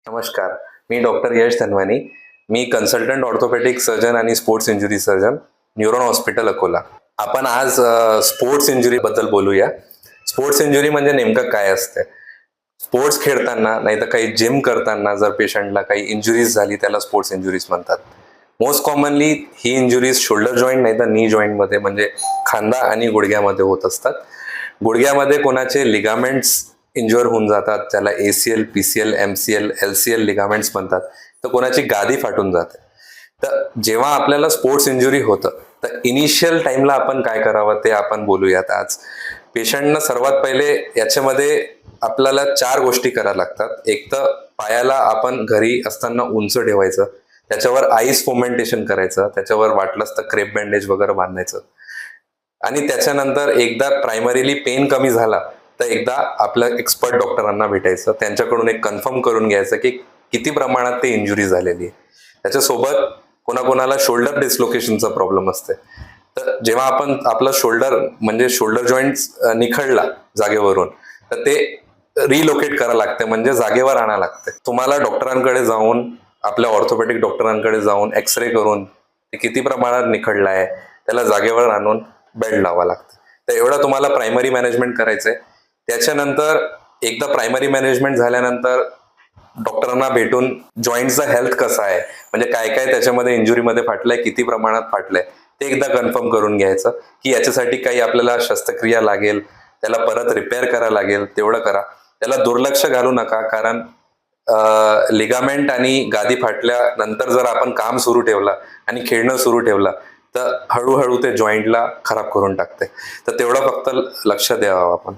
नमस्कार. मी डॉक्टर यश धनवानी. मी consultant orthopaedic surgeon आणि sports injury surgeon, neuron hospital Akola. आपण आज स्पोर्ट्स इंजुरी बद्दल बोलूया. स्पोर्ट्स इंजुरी म्हणजे नेमकं काय असते? स्पोर्ट्स खेळताना नाही तर काही जिम करताना जर पेशंटला काही इंजुरीज झाली त्याला स्पोर्ट्स इंजुरीज म्हणतात. मोस्ट कॉमनली ही इंजुरीज शोल्डर जॉईंट नाही तर नी जॉईंटमध्ये म्हणजे खांदा आणि गुडघ्यामध्ये होत असतात. गुडघ्यामध्ये कोणाचे लिगामेंट्स इंज्युअर होऊन जातात, त्याला ACL, PCL, MCL, LCL ligaments म्हणतात. तर कोणाची गादी फाटून जाते. तर जेव्हा आपल्याला स्पोर्ट्स इंजुरी होतं तर इनिशियल टाइमला आपण काय करावं ते आपण बोलूयात आज. पेशंटनं सर्वात पहिले याच्यामध्ये आपल्याला 4 गोष्टी कराव्या लागतात. एक तर पायाला आपण घरी असताना उंच ठेवायचं, त्याच्यावर आईस फोमेंटेशन करायचं, त्याच्यावर वाटलंच तर क्रेप बँडेज वगैरे बांधायचं. आणि त्याच्यानंतर एकदा प्रायमरीली पेन कमी झाला तर एकदा आपल्या एक्सपर्ट डॉक्टरांना भेटायचं, त्यांच्याकडून एक कन्फर्म करून घ्यायचं की किती प्रमाणात ते इंजुरी झालेली आहे. त्याच्यासोबत कोणाकोणाला शोल्डर डिस्लोकेशनचा प्रॉब्लेम असते. तर जेव्हा आपण आपला शोल्डर म्हणजे शोल्डर जॉईंट निखळला जागेवरून तर ते रिलोकेट करावं लागते, म्हणजे जागेवर आणावं लागते. तुम्हाला डॉक्टरांकडे जाऊन, आपल्या ऑर्थोपेडिक डॉक्टरांकडे जाऊन एक्सरे करून ते किती प्रमाणात निखळला आहे त्याला जागेवर आणून बेड लावावं लागतं. तर एवढं तुम्हाला प्रायमरी मॅनेजमेंट करायचंय. त्याच्यानंतर एकदा प्रायमरी मॅनेजमेंट झाल्यानंतर डॉक्टरांना भेटून जॉईंटचा हेल्थ कसा आहे, म्हणजे काय काय त्याच्यामध्ये इंजुरीमध्ये फाटलंय, किती प्रमाणात फाटलंय ते एकदा कन्फर्म करून घ्यायचं की याच्यासाठी काही आपल्याला शस्त्रक्रिया लागेल, त्याला परत रिपेअर करायला लागेल तेवढं करा. त्याला दुर्लक्ष घालू नका, कारण लिगामेंट आणि गादी फाटल्यानंतर जर आपण काम सुरू ठेवलं आणि खेळणं सुरू ठेवलं तर हळूहळू ते जॉईंटला खराब करून टाकते. तर तेवढं फक्त लक्ष द्यावं आपण.